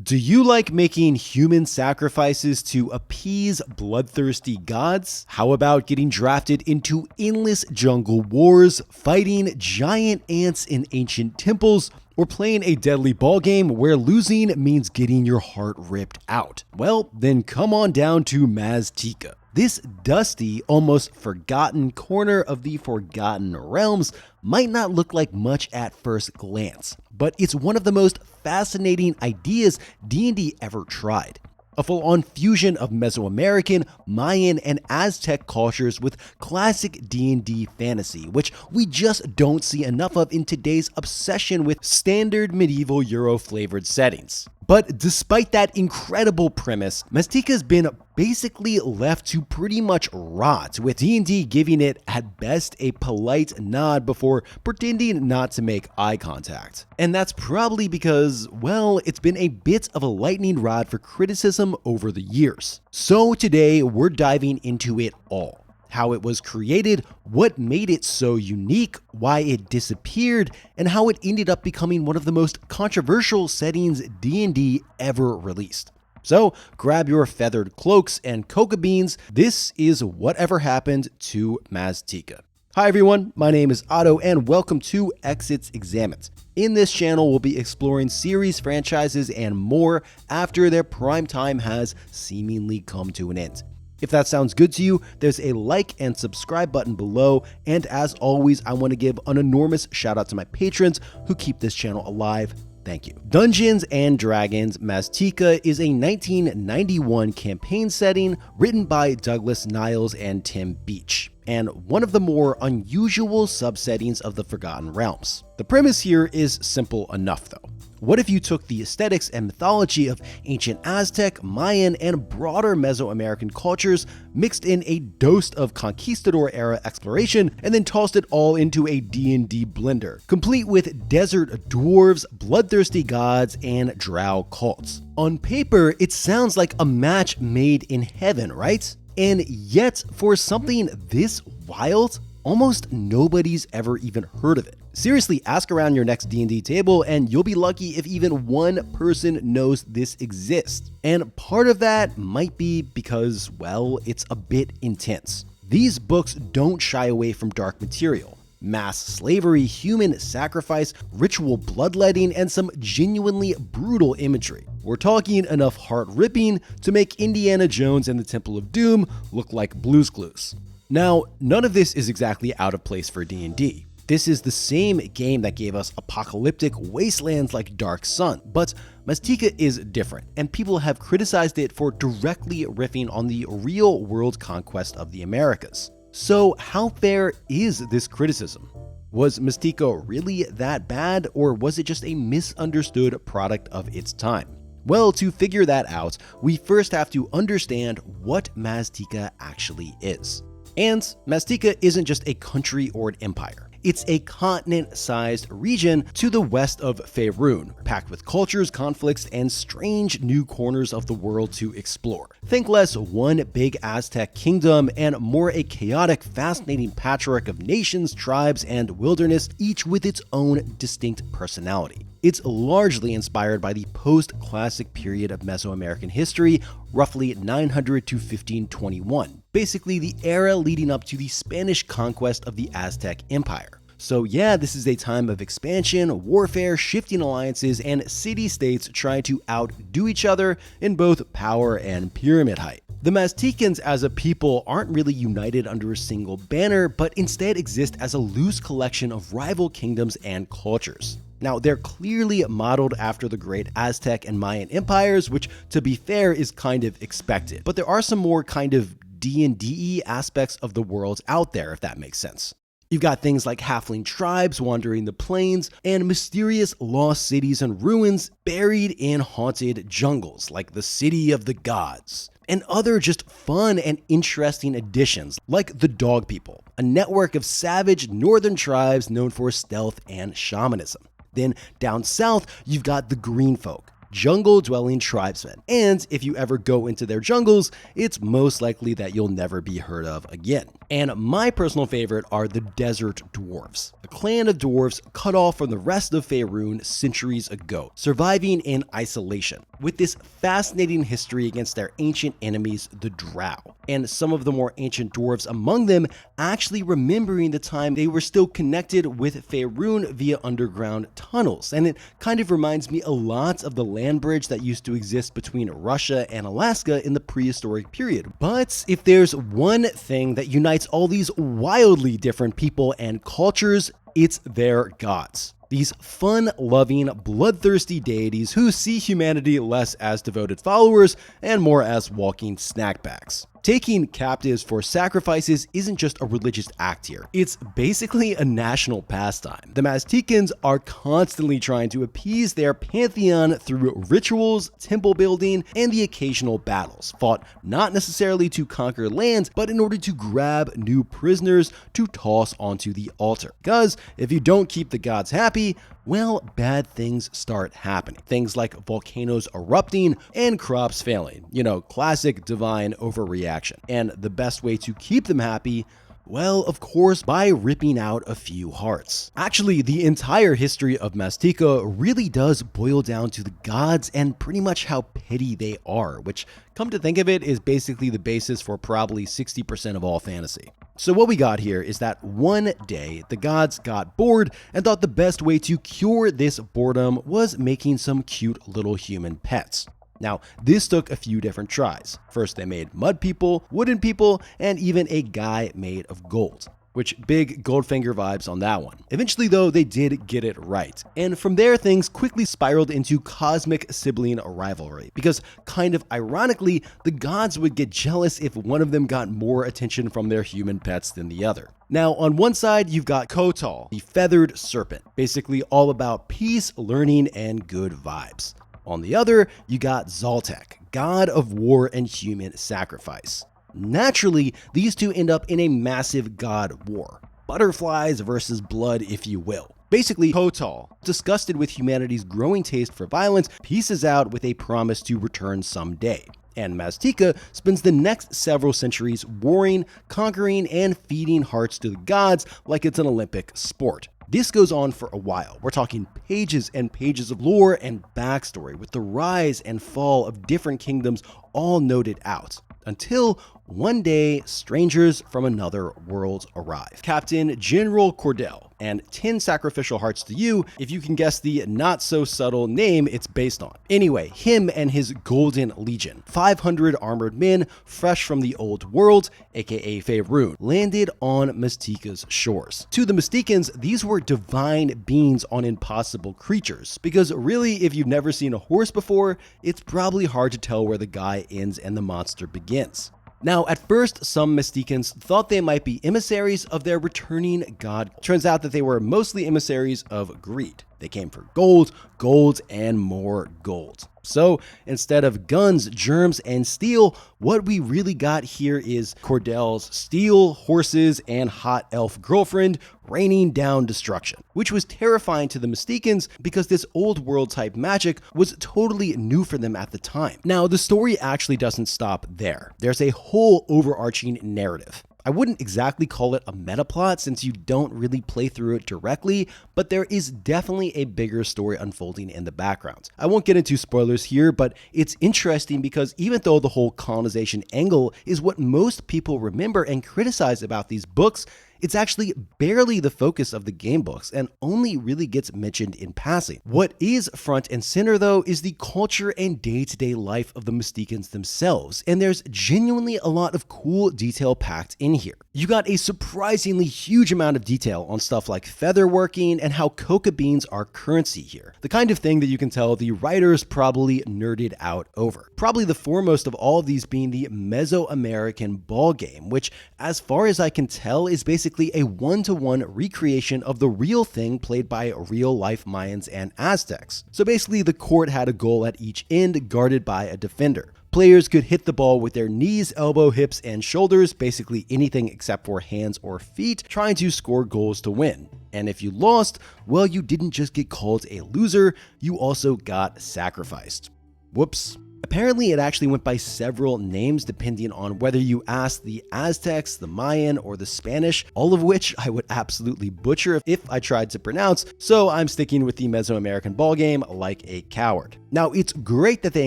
Do you like making human sacrifices to appease bloodthirsty gods? How about getting drafted into endless jungle wars, fighting giant ants in ancient temples, or playing a deadly ball game where losing means getting your heart ripped out? Well, then come on down to Maztica. This dusty, almost forgotten corner of the Forgotten Realms might not look like much at first glance, but it's one of the most fascinating ideas D&D ever tried. A full-on fusion of Mesoamerican, Mayan, and Aztec cultures with classic D&D fantasy, which we just don't see enough of in today's obsession with standard medieval Euro-flavored settings. But despite that incredible premise, Maztica's been basically left to pretty much rot, with D&D giving it at best a polite nod before pretending not to make eye contact. And that's probably because, well, it's been a bit of a lightning rod for criticism over the years. So today we're diving into it all. How it was created, what made it so unique, why it disappeared, and how it ended up becoming one of the most controversial settings D&D ever released. So grab your feathered cloaks and coca beans. This is Whatever Happened to Maztica. Hi everyone, my name is Otto and welcome to Exits Examined. In this channel, we'll be exploring series, franchises, and more after their prime time has seemingly come to an end. If that sounds good to you, there's a like and subscribe button below, and as always, I want to give an enormous shout out to my patrons who keep this channel alive. Thank you. Dungeons and Dragons Maztica is a 1991 campaign setting written by Douglas Niles and Tim Beach, and one of the more unusual subsettings of the Forgotten Realms. The premise here is simple enough though. What if you took the aesthetics and mythology of ancient Aztec, Mayan, and broader Mesoamerican cultures, mixed in a dose of conquistador-era exploration, and then tossed it all into a D&D blender, complete with desert dwarves, bloodthirsty gods, and drow cults? On paper, it sounds like a match made in heaven, right? And yet, for something this wild, almost nobody's ever even heard of it. Seriously, ask around your next D&D table and you'll be lucky if even one person knows this exists. And part of that might be because, well, it's a bit intense. These books don't shy away from dark material. Mass slavery, human sacrifice, ritual bloodletting, and some genuinely brutal imagery. We're talking enough heart-ripping to make Indiana Jones and the Temple of Doom look like Blue's Clues. Now, none of this is exactly out of place for D&D. This is the same game that gave us apocalyptic wastelands like Dark Sun, but Maztica is different, and people have criticized it for directly riffing on the real-world conquest of the Americas. So how fair is this criticism? Was Maztica really that bad, or was it just a misunderstood product of its time? Well, to figure that out, we first have to understand what Maztica actually is. And Maztica isn't just a country or an empire. It's a continent-sized region to the west of Faerun, packed with cultures, conflicts, and strange new corners of the world to explore. Think less one big Aztec kingdom and more a chaotic, fascinating patchwork of nations, tribes, and wilderness, each with its own distinct personality. It's largely inspired by the post-classic period of Mesoamerican history, roughly 900 to 1521, basically the era leading up to the Spanish conquest of the Aztec Empire. So yeah, this is a time of expansion, warfare, shifting alliances, and city-states trying to outdo each other in both power and pyramid height. The Mazticans as a people aren't really united under a single banner, but instead exist as a loose collection of rival kingdoms and cultures. Now, they're clearly modeled after the great Aztec and Mayan empires, which, to be fair, is kind of expected. But there are some more kind of D&D-y aspects of the world out there, if that makes sense. You've got things like halfling tribes wandering the plains, and mysterious lost cities and ruins buried in haunted jungles, like the City of the Gods. And other just fun and interesting additions, like the Dog People, a network of savage northern tribes known for stealth and shamanism. Then down south, you've got the Green Folk, jungle-dwelling tribesmen. And if you ever go into their jungles, it's most likely that you'll never be heard of again. And my personal favorite are the Desert Dwarves, a clan of dwarves cut off from the rest of Faerun centuries ago, surviving in isolation, with this fascinating history against their ancient enemies, the Drow, and some of the more ancient dwarves among them actually remembering the time they were still connected with Faerun via underground tunnels. And it kind of reminds me a lot of the land bridge that used to exist between Russia and Alaska in the prehistoric period. But if there's one thing that unites all these wildly different people and cultures, it's their gods. These fun-loving, bloodthirsty deities who see humanity less as devoted followers and more as walking snack bags. Taking captives for sacrifices isn't just a religious act here, it's basically a national pastime. The Mazticans are constantly trying to appease their pantheon through rituals, temple building, and the occasional battles, fought not necessarily to conquer lands, but in order to grab new prisoners to toss onto the altar. Because if you don't keep the gods happy, well, bad things start happening. Things like volcanoes erupting and crops failing. You know, classic divine overreaction. And the best way to keep them happy, well, of course, by ripping out a few hearts. Actually, the entire history of Maztica really does boil down to the gods and pretty much how petty they are, which, come to think of it, is basically the basis for probably 60% of all fantasy. So what we got here is that one day the gods got bored and thought the best way to cure this boredom was making some cute little human pets. Now, this took a few different tries. First, they made mud people, wooden people, and even a guy made of gold. Which, big Goldfinger vibes on that one. Eventually though, they did get it right. And from there, things quickly spiraled into cosmic sibling rivalry. Because, kind of ironically, the gods would get jealous if one of them got more attention from their human pets than the other. Now, on one side, you've got Kotal, the feathered serpent. Basically all about peace, learning, and good vibes. On the other, you got Zoltek, god of war and human sacrifice. Naturally, these two end up in a massive god war. Butterflies versus blood, if you will. Basically, Kotal, disgusted with humanity's growing taste for violence, pieces out with a promise to return someday. And Maztica spends the next several centuries warring, conquering, and feeding hearts to the gods like it's an Olympic sport. This goes on for a while. We're talking pages and pages of lore and backstory with the rise and fall of different kingdoms all noted out. Until one day, strangers from another world arrive. Captain General Cordell, and 10 sacrificial hearts to you if you can guess the not-so-subtle name it's based on. Anyway, him and his Golden Legion, 500 armored men fresh from the old world, aka Faerun, landed on Maztica's shores. To the Mazticans, these were divine beings on impossible creatures, because really, if you've never seen a horse before, it's probably hard to tell where the guy ends and the monster begins. Now, at first, some Mazticans thought they might be emissaries of their returning god. Turns out that they were mostly emissaries of greed. They came for gold, gold, and more gold. So instead of guns, germs, and steel, what we really got here is Cordell's steel, horses, and hot elf girlfriend raining down destruction, which was terrifying to the Mazticans because this old world type magic was totally new for them at the time. Now, the story actually doesn't stop there. There's a whole overarching narrative. I wouldn't exactly call it a meta plot since you don't really play through it directly, but there is definitely a bigger story unfolding in the background. I won't get into spoilers here, but it's interesting because even though the whole colonization angle is what most people remember and criticize about these books, it's actually barely the focus of the game books and only really gets mentioned in passing. What is front and center though is the culture and day-to-day life of the Mazticans themselves, and there's genuinely a lot of cool detail packed in here. You got a surprisingly huge amount of detail on stuff like feather working and how coca beans are currency here. The kind of thing that you can tell the writers probably nerded out over. Probably the foremost of all of these being the Mesoamerican ball game, which as far as I can tell is basically a one-to-one recreation of the real thing played by real-life Mayans and Aztecs. So basically the court had a goal at each end guarded by a defender. Players could hit the ball with their knees, elbow, hips, and shoulders, basically anything except for hands or feet, trying to score goals to win. And if you lost, well, you didn't just get called a loser, you also got sacrificed. Whoops. Apparently, it actually went by several names depending on whether you asked the Aztecs, the Mayan, or the Spanish, all of which I would absolutely butcher if I tried to pronounce, so I'm sticking with the Mesoamerican ballgame like a coward. Now, it's great that they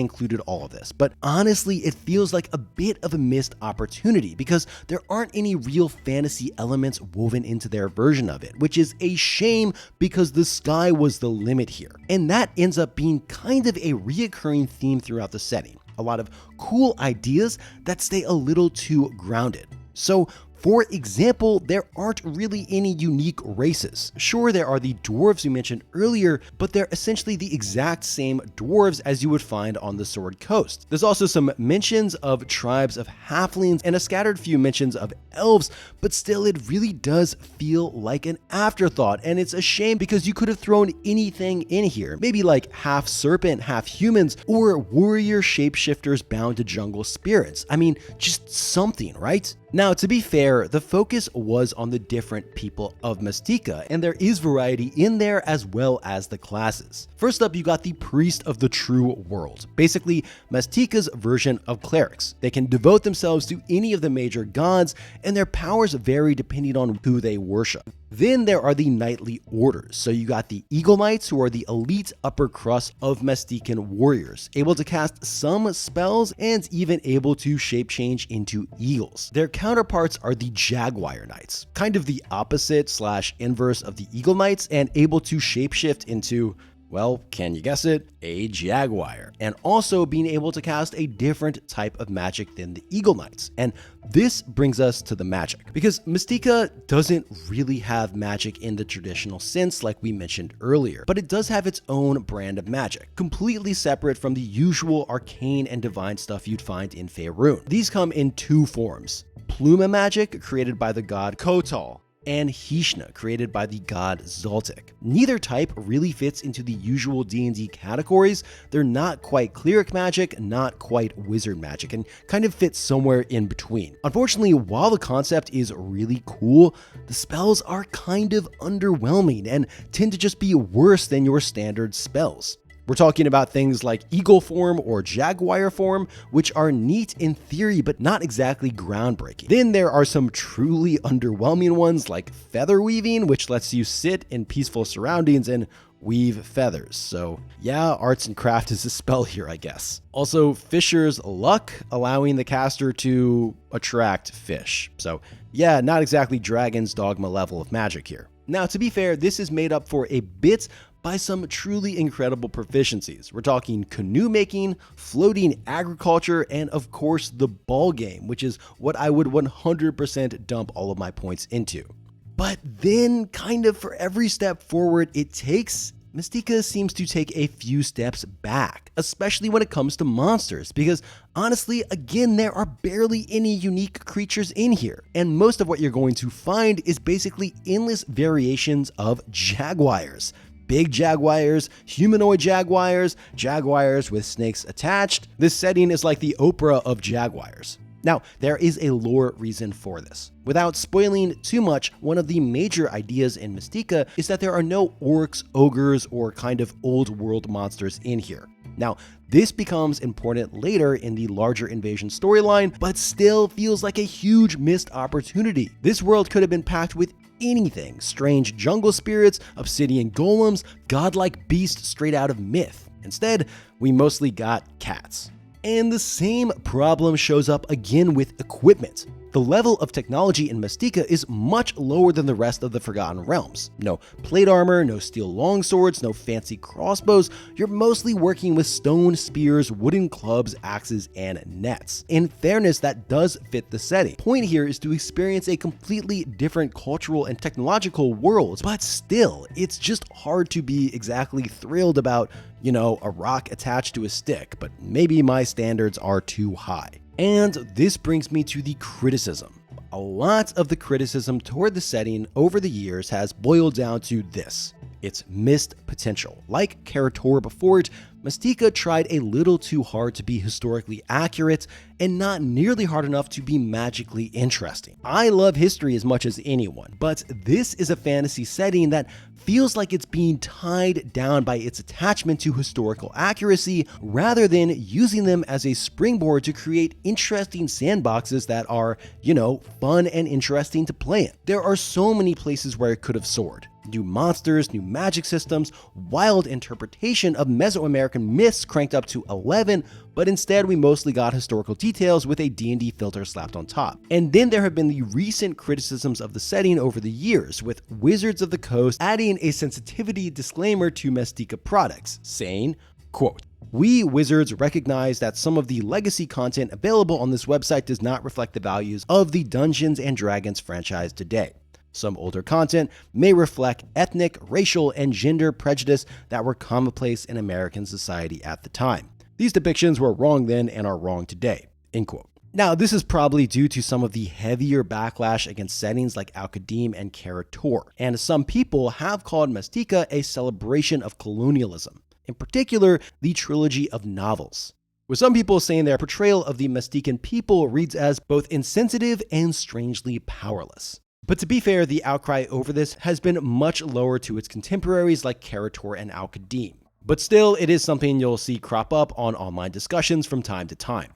included all of this, but honestly, it feels like a bit of a missed opportunity because there aren't any real fantasy elements woven into their version of it, which is a shame because the sky was the limit here. And that ends up being kind of a reoccurring theme throughout the setting. A lot of cool ideas that stay a little too grounded. So, for example, there aren't really any unique races. Sure, there are the dwarves we mentioned earlier, but they're essentially the exact same dwarves as you would find on the Sword Coast. There's also some mentions of tribes of halflings and a scattered few mentions of elves, but still it really does feel like an afterthought, and it's a shame because you could have thrown anything in here. Maybe like half serpent, half humans, or warrior shapeshifters bound to jungle spirits. I mean, just something, right? Now, to be fair, the focus was on the different people of Maztica, and there is variety in there as well as the classes. First up, you got the Priest of the True World, basically Maztica's version of clerics. They can devote themselves to any of the major gods, and their powers vary depending on who they worship. Then there are the knightly orders. So you got the Eagle Knights, who are the elite upper crust of Maztican warriors, able to cast some spells and even able to shape change into eagles. Their counterparts are the Jaguar Knights, kind of the opposite / inverse of the Eagle Knights, and able to shapeshift into, well, can you guess it? A jaguar. And also being able to cast a different type of magic than the Eagle Knights. And this brings us to the magic, because Maztica doesn't really have magic in the traditional sense like we mentioned earlier, but it does have its own brand of magic, completely separate from the usual arcane and divine stuff you'd find in Faerun. These come in two forms: Pluma magic, created by the god Kotal, and Hishna, created by the god Zoltik. Neither type really fits into the usual D&D categories. They're not quite cleric magic, not quite wizard magic, and kind of fit somewhere in between. Unfortunately, while the concept is really cool, the spells are kind of underwhelming and tend to just be worse than your standard spells. We're talking about things like Eagle form or Jaguar form, which are neat in theory, but not exactly groundbreaking. Then there are some truly underwhelming ones like Feather Weaving, which lets you sit in peaceful surroundings and weave feathers. So yeah, arts and craft is a spell here, I guess. Also, Fisher's Luck, allowing the caster to attract fish. So yeah, not exactly Dragon's Dogma level of magic here. Now, to be fair, this is made up for a bit by some truly incredible proficiencies. We're talking canoe making, floating agriculture, and of course the ball game, which is what I would 100% dump all of my points into. But then, kind of for every step forward it takes, Maztica seems to take a few steps back, especially when it comes to monsters, because honestly, again, there are barely any unique creatures in here, and most of what you're going to find is basically endless variations of jaguars. Big jaguars, humanoid jaguars, jaguars with snakes attached. This setting is like the Oprah of jaguars. Now, there is a lore reason for this. Without spoiling too much, one of the major ideas in Maztica is that there are no orcs, ogres, or kind of old world monsters in here. Now, this becomes important later in the larger invasion storyline, but still feels like a huge missed opportunity. This world could have been packed with anything: strange jungle spirits, obsidian golems, godlike beasts straight out of myth. Instead, we mostly got cats. And the same problem shows up again with equipment. The level of technology in Maztica is much lower than the rest of the Forgotten Realms. No plate armor, no steel longswords, no fancy crossbows. You're mostly working with stone spears, wooden clubs, axes, and nets. In fairness, that does fit the setting. Point here is to experience a completely different cultural and technological world, but still, it's just hard to be exactly thrilled about, you know, a rock attached to a stick, but maybe my standards are too high. And this brings me to the criticism. A lot of the criticism toward the setting over the years has boiled down to this: its missed potential. Like Karator before it, Maztica tried a little too hard to be historically accurate and not nearly hard enough to be magically interesting. I love history as much as anyone, but this is a fantasy setting that feels like it's being tied down by its attachment to historical accuracy rather than using them as a springboard to create interesting sandboxes that are, fun and interesting to play in. There are so many places where it could have soared. New monsters, new magic systems, wild interpretation of Mesoamerican myths cranked up to 11, but instead we mostly got historical details with a D&D filter slapped on top. And then there have been the recent criticisms of the setting over the years, with Wizards of the Coast adding a sensitivity disclaimer to Maztica products, saying, quote, "We, Wizards, recognize that some of the legacy content available on this website does not reflect the values of the Dungeons & Dragons franchise today. Some older content may reflect ethnic, racial, and gender prejudice that were commonplace in American society at the time. These depictions were wrong then and are wrong today." End quote. Now, this is probably due to some of the heavier backlash against settings like Al-Qadim and Karator, and some people have called Maztica a celebration of colonialism, in particular, the trilogy of novels, with some people saying their portrayal of the Maztican people reads as both insensitive and strangely powerless. But to be fair, the outcry over this has been much lower to its contemporaries like Karator and Al-Qadim. But still, it is something you'll see crop up on online discussions from time to time.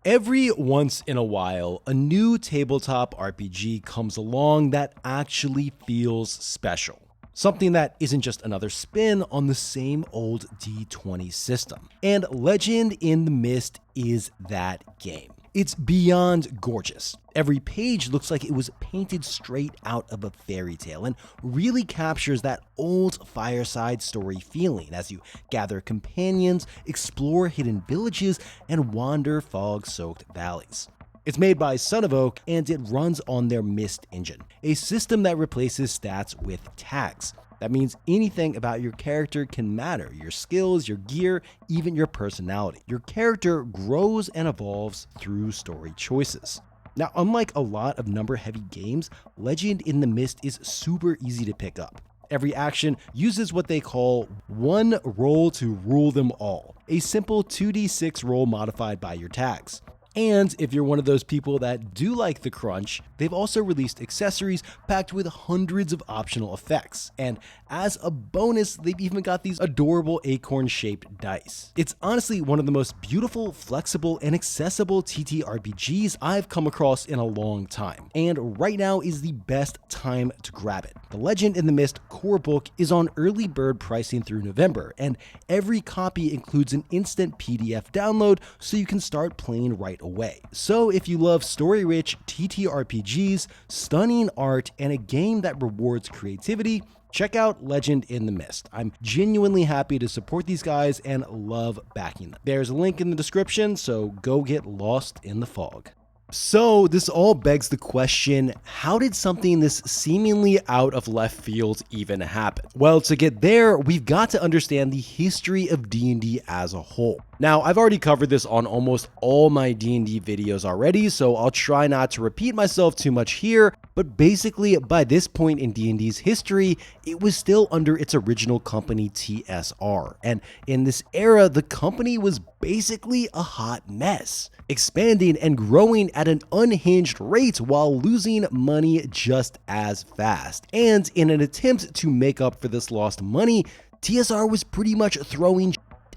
Every once in a while, a new tabletop RPG comes along that actually feels special. Something that isn't just another spin on the same old D20 system. And Legend in the Mist is that game. It's beyond gorgeous. Every page looks like it was painted straight out of a fairy tale and really captures that old fireside story feeling as you gather companions, explore hidden villages, and wander fog-soaked valleys. It's made by Son of Oak, and it runs on their Mist engine, a system that replaces stats with tags. That means anything about your character can matter: your skills, your gear, even your personality. Your character grows and evolves through story choices. Now, unlike a lot of number-heavy games, Legend in the Mist is super easy to pick up. Every action uses what they call one roll to rule them all, a simple 2d6 roll modified by your tags. And if you're one of those people that do like the crunch, they've also released accessories packed with hundreds of optional effects. And as a bonus, they've even got these adorable acorn-shaped dice. It's honestly one of the most beautiful, flexible, and accessible TTRPGs I've come across in a long time. And right now is the best time to grab it. The Legend in the Mist core book is on early bird pricing through November, and every copy includes an instant PDF download so you can start playing right away. So if you love story-rich TTRPGs, stunning art, and a game that rewards creativity, check out Legend in the Mist. I'm genuinely happy to support these guys and love backing them. There's a link in the description, so go get lost in the fog. So this all begs the question, how did something this seemingly out of left field even happen? Well, to get there, we've got to understand the history of D&D as a whole. Now, I've already covered this on almost all my D&D videos already, so I'll try not to repeat myself too much here, but basically, by this point in D&D's history, it was still under its original company TSR, and in this era, the company was basically a hot mess, expanding and growing at an unhinged rate while losing money just as fast. And in an attempt to make up for this lost money, TSR was pretty much throwing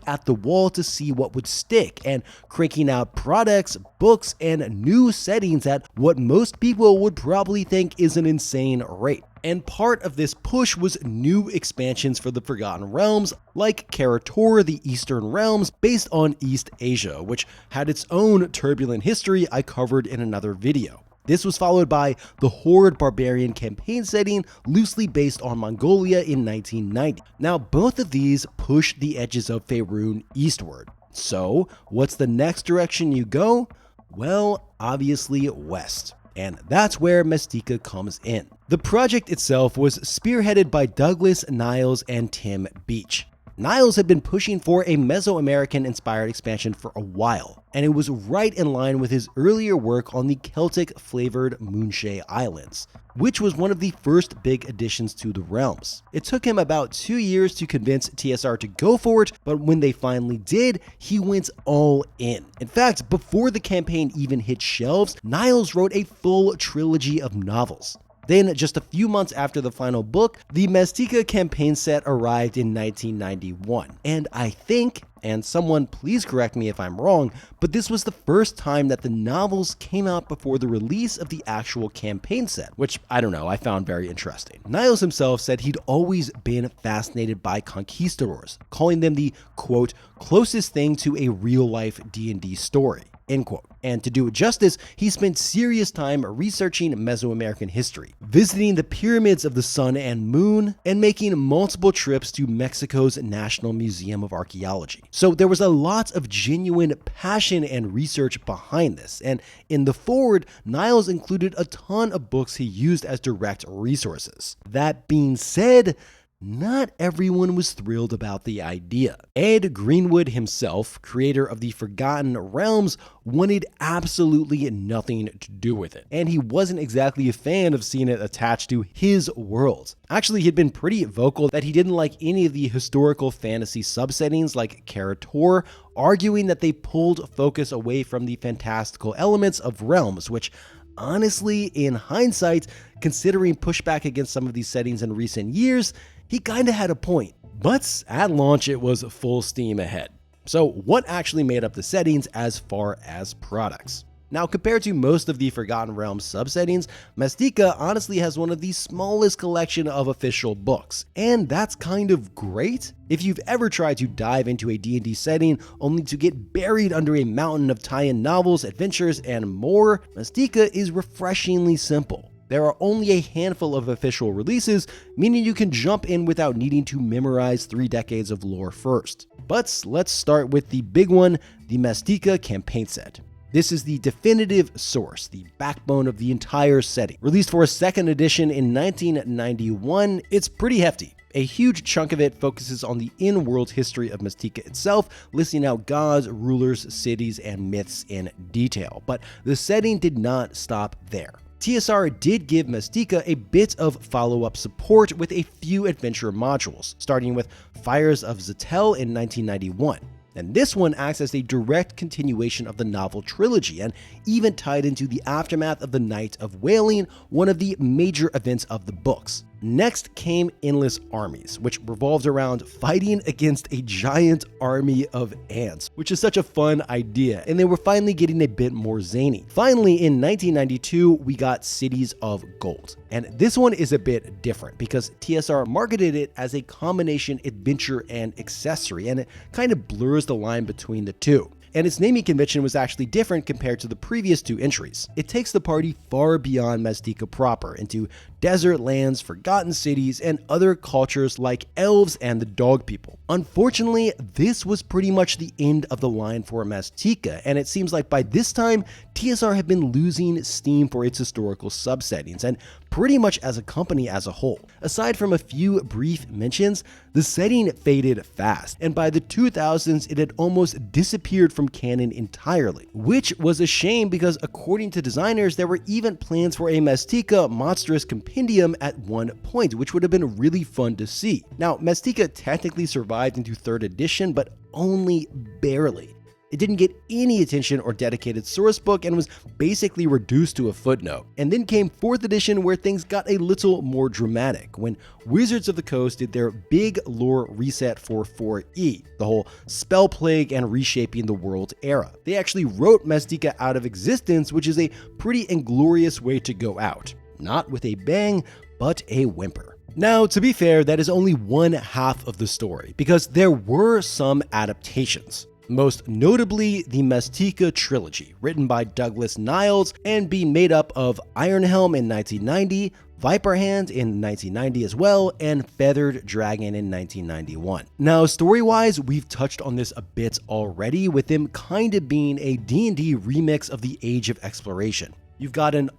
at the wall to see what would stick and cranking out products, books, and new settings at what most people would probably think is an insane rate. And part of this push was new expansions for the Forgotten Realms, like Karator, the Eastern Realms, based on East Asia, which had its own turbulent history I covered in another video. This was followed by the Horde Barbarian campaign setting, loosely based on Mongolia in 1990. Now, both of these pushed the edges of Faerun eastward. So, what's the next direction you go? Well, obviously west. And that's where Maztica comes in. The project itself was spearheaded by Douglas Niles and Tim Beach. Niles had been pushing for a Mesoamerican-inspired expansion for a while, and it was right in line with his earlier work on the Celtic-flavored Moonshae Islands, which was one of the first big additions to the realms. It took him about 2 years to convince TSR to go for it, but when they finally did, he went all in. In fact, before the campaign even hit shelves, Niles wrote a full trilogy of novels. Then, just a few months after the final book, the Maztica campaign set arrived in 1991. And I think, and someone please correct me if I'm wrong, but this was the first time that the novels came out before the release of the actual campaign set, which, I don't know, I found very interesting. Niles himself said he'd always been fascinated by conquistadors, calling them the, quote, closest thing to a real-life D&D story. End quote. And to do it justice, he spent serious time researching Mesoamerican history, visiting the pyramids of the sun and moon, and making multiple trips to Mexico's National Museum of Archaeology. So there was a lot of genuine passion and research behind this, and in the foreword, Niles included a ton of books he used as direct resources. That being said, not everyone was thrilled about the idea. Ed Greenwood himself, creator of the Forgotten Realms, wanted absolutely nothing to do with it, and he wasn't exactly a fan of seeing it attached to his world. Actually, he'd been pretty vocal that he didn't like any of the historical fantasy subsettings like Karator, arguing that they pulled focus away from the fantastical elements of Realms, which honestly, in hindsight, considering pushback against some of these settings in recent years, he kinda had a point. But at launch, it was full steam ahead. So what actually made up the settings as far as products? Now, compared to most of the Forgotten Realms subsettings, Maztica honestly has one of the smallest collection of official books, and that's kind of great. If you've ever tried to dive into a D&D setting only to get buried under a mountain of tie-in novels, adventures, and more, Maztica is refreshingly simple. There are only a handful of official releases, meaning you can jump in without needing to memorize 3 decades of lore first. But let's start with the big one, the Maztica campaign set. This is the definitive source, the backbone of the entire setting. Released for a second edition in 1991, it's pretty hefty. A huge chunk of it focuses on the in-world history of Maztica itself, listing out gods, rulers, cities, and myths in detail. But the setting did not stop there. TSR did give Maztica a bit of follow-up support with a few adventure modules, starting with Fires of Zetel in 1991. And this one acts as a direct continuation of the novel trilogy and even tied into the aftermath of the Night of Wailing, one of the major events of the books. Next came Endless Armies, which revolved around fighting against a giant army of ants, which is such a fun idea, and they were finally getting a bit more zany. Finally, in 1992, we got Cities of Gold, and this one is a bit different because TSR marketed it as a combination adventure and accessory, and it kind of blurs the line between the two. And its naming convention was actually different compared to the previous 2 entries. It takes the party far beyond Maztica proper, into desert lands, forgotten cities, and other cultures like elves and the dog people. Unfortunately, this was pretty much the end of the line for Maztica, and it seems like by this time, TSR had been losing steam for its historical subsettings, and pretty much as a company as a whole. Aside from a few brief mentions, the setting faded fast, and by the 2000s, it had almost disappeared from canon entirely, which was a shame because according to designers, there were even plans for a Maztica Monstrous Compendium at one point, which would have been really fun to see. Now, Maztica technically survived into 3rd edition, but only barely. It didn't get any attention or dedicated source book and was basically reduced to a footnote. And then came 4th edition where things got a little more dramatic, when Wizards of the Coast did their big lore reset for 4E, the whole spell plague and reshaping the world era. They actually wrote Maztica out of existence, which is a pretty inglorious way to go out. Not with a bang, but a whimper. Now, to be fair, that is only one half of the story, because there were some adaptations. Most notably, the Maztica trilogy, written by Douglas Niles and being made up of Ironhelm in 1990, Viperhand in 1990 as well, and Feathered Dragon in 1991. Now, story-wise, we've touched on this a bit already, with them kind of being a D&D remix of the Age of Exploration. You've got an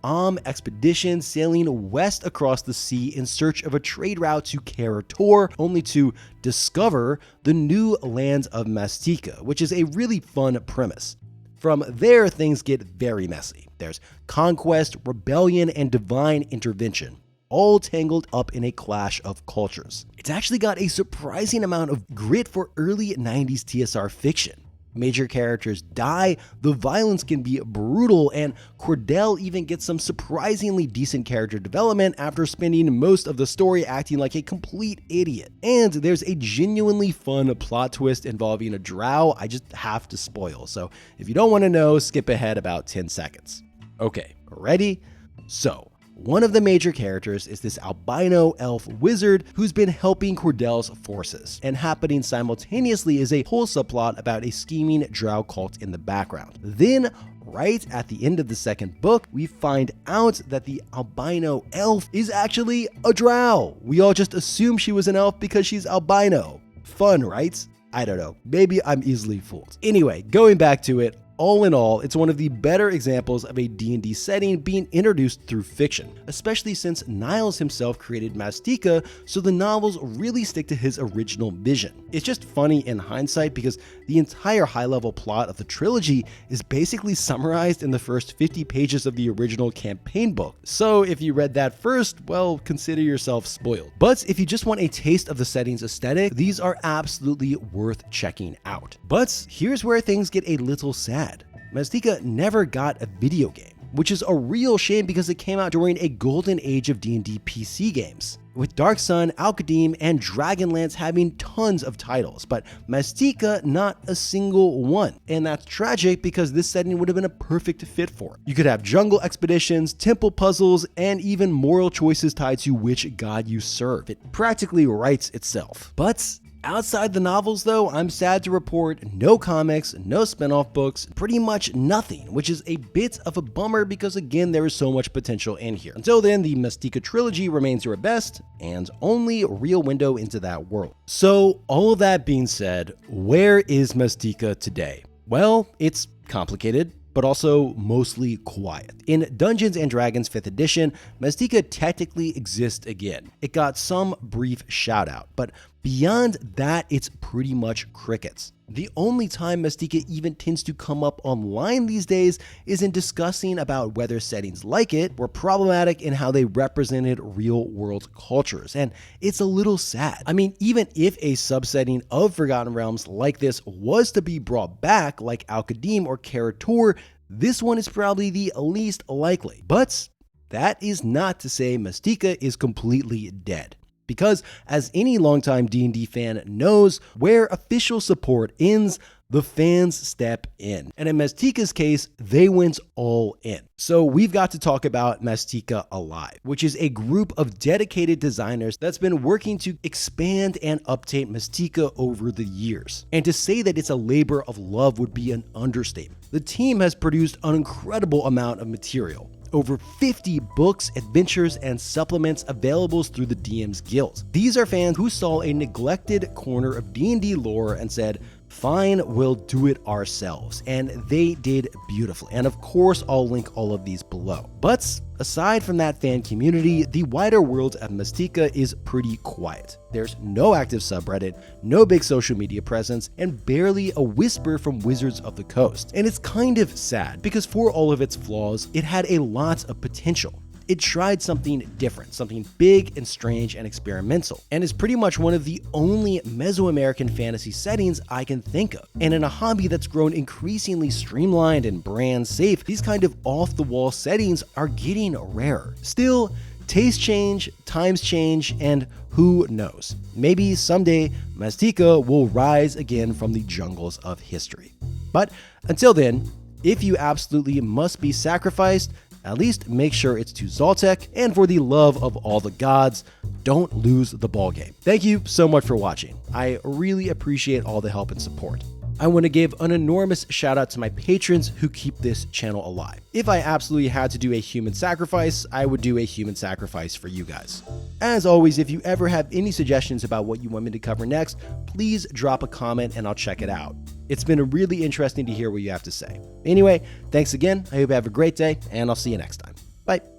expedition sailing west across the sea in search of a trade route to Karator, only to discover the new lands of Maztica, which is a really fun premise. From there, things get very messy. There's conquest, rebellion, and divine intervention, all tangled up in a clash of cultures. It's actually got a surprising amount of grit for early 90s TSR fiction. Major characters die, the violence can be brutal, and Cordell even gets some surprisingly decent character development after spending most of the story acting like a complete idiot. And there's a genuinely fun plot twist involving a drow I just have to spoil, so if you don't want to know, skip ahead about 10 seconds. Okay, ready? So, one of the major characters is this albino elf wizard who's been helping Cordell's forces, and happening simultaneously is a whole subplot about a scheming drow cult in the background. Then, right at the end of the second book, we find out that the albino elf is actually a drow. We all just assume she was an elf because she's albino. Fun, right? I don't know, maybe I'm easily fooled. Anyway, going back to it, all in all, it's one of the better examples of a D&D setting being introduced through fiction, especially since Niles himself created Maztica, so the novels really stick to his original vision. It's just funny in hindsight because the entire high-level plot of the trilogy is basically summarized in the first 50 pages of the original campaign book. So if you read that first, well, consider yourself spoiled. But if you just want a taste of the setting's aesthetic, these are absolutely worth checking out. But here's where things get a little sad. Maztica never got a video game, which is a real shame because it came out during a golden age of D&D PC games, with Dark Sun, Al-Qadim, and Dragonlance having tons of titles, but Maztica not a single one. And that's tragic because this setting would have been a perfect fit for it. You could have jungle expeditions, temple puzzles, and even moral choices tied to which god you serve. It practically writes itself. But outside the novels though, I'm sad to report no comics, no spin-off books, pretty much nothing, which is a bit of a bummer because again, there is so much potential in here. Until then, the Maztica trilogy remains your best and only real window into that world. So all of that being said, where is Maztica today? Well, it's complicated, but also mostly quiet. In Dungeons & Dragons 5th edition, Maztica technically exists again. It got some brief shout out, but beyond that, it's pretty much crickets. The only time Maztica even tends to come up online these days is in discussing about whether settings like it were problematic in how they represented real-world cultures, and it's a little sad. I mean, even if a subsetting of Forgotten Realms like this was to be brought back, like Al-Qadim or Karator, this one is probably the least likely. But that is not to say Maztica is completely dead. Because as any longtime D&D fan knows, where official support ends, the fans step in. And in Maztica's case, they went all in. So we've got to talk about Maztica Alive, which is a group of dedicated designers that's been working to expand and update Maztica over the years. And to say that it's a labor of love would be an understatement. The team has produced an incredible amount of material. Over 50 books, adventures, and supplements available through the DM's Guild. These are fans who saw a neglected corner of D&D lore and said, fine, we'll do it ourselves. And they did beautifully. And of course, I'll link all of these below. But aside from that fan community, the wider world of Maztica is pretty quiet. There's no active subreddit, no big social media presence, and barely a whisper from Wizards of the Coast. And it's kind of sad because for all of its flaws, it had a lot of potential. It tried something different, something big and strange and experimental, and is pretty much one of the only Mesoamerican fantasy settings I can think of. And in a hobby that's grown increasingly streamlined and brand safe, these kind of off-the-wall settings are getting rarer. Still, tastes change, times change, and who knows? Maybe someday Maztica will rise again from the jungles of history. But until then, if you absolutely must be sacrificed, at least make sure it's to Zoltek, and for the love of all the gods, don't lose the ballgame. Thank you so much for watching. I really appreciate all the help and support. I want to give an enormous shout out to my patrons who keep this channel alive. If I absolutely had to do a human sacrifice, I would do a human sacrifice for you guys. As always, if you ever have any suggestions about what you want me to cover next, please drop a comment and I'll check it out. It's been really interesting to hear what you have to say. Anyway, thanks again. I hope you have a great day, and I'll see you next time. Bye.